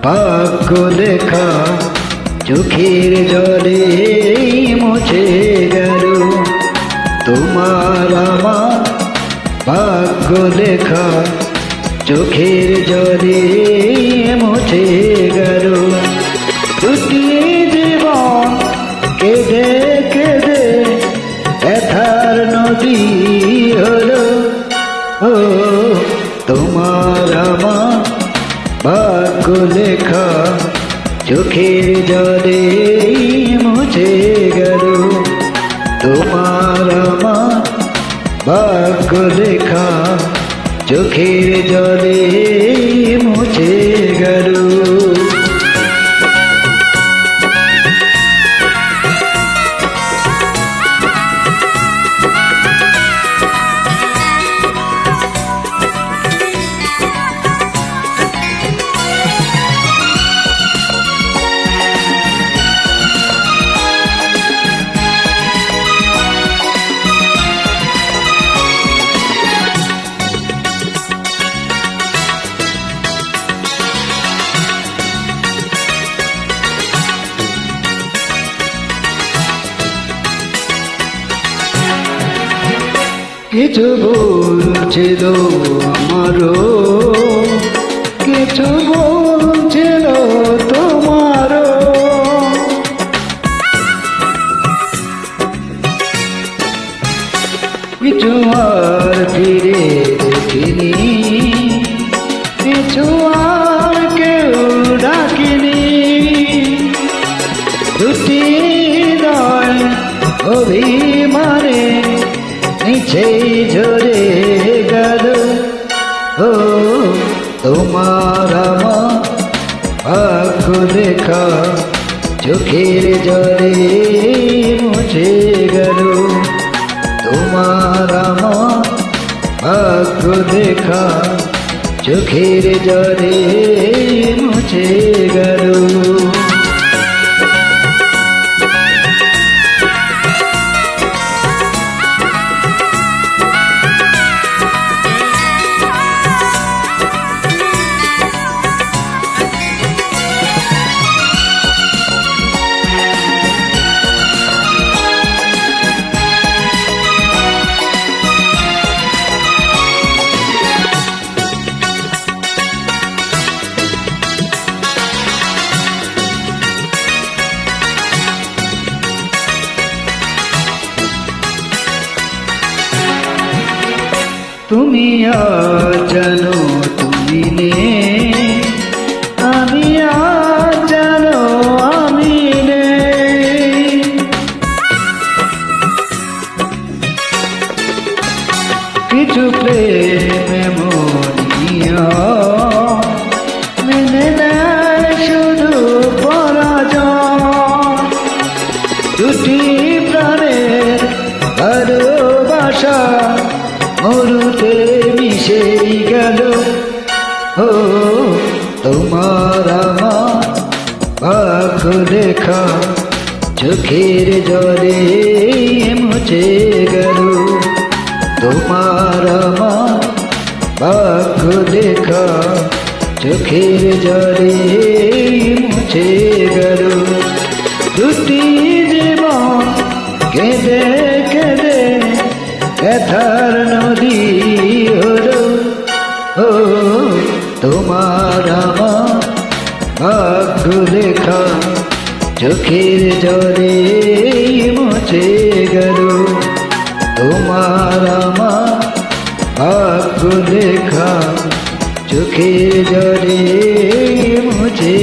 ভাগ্য লেখা চোখের জলে মুছে গেল। তোমার আমার ভাগ্য লেখা চোখের জলে মুছে গেল। দুটি জীবন কেঁদে কেঁদে ব্যথার নদী হলো। ও তোমার আমার ভাগ্য লেখা চোখের জলে মুছে গেল। তোমার আমার ভাগ্য লেখা চোখের জলে মুছে গেল। কিছু বলছিল আমারও, কিছু বলছিল তোমারও। কিছু আর ফিরে দেখিনি, কিছু আর কেউ ডাকিনি। দুটি দল অভিমানে নিচে ঝরে গেল। ও তোমার আমার ভাগ্য লেখা চোখের জলে মুছে গেল। তোমার আমার ভাগ্য লেখা চোখের জলে মুছে গেল। তুমি আজ জানো তুমি নেই, আমি আজ জানো আমি নেই। কিছু প্রেমে মনিয়া মেনে নেয় শুধু পরাজয়। দুটি প্রাণের ভালোবাসা মরুতে মিশে গেল। ও তোমার আমার ভাগ্য লেখা চোখের জলে মুছে গেল। তোমার আমার ভাগ্য লেখা চোখের জলে মুছে গেল। দুটি জীবন কেঁদে কেঁদে ব্যথার নদী হলো। ও তোমার আমার ভাগ্য লেখা চোখের জলে মুছে গেল। তোমার আমার ভাগ্য লেখা চোখের জলে মুছে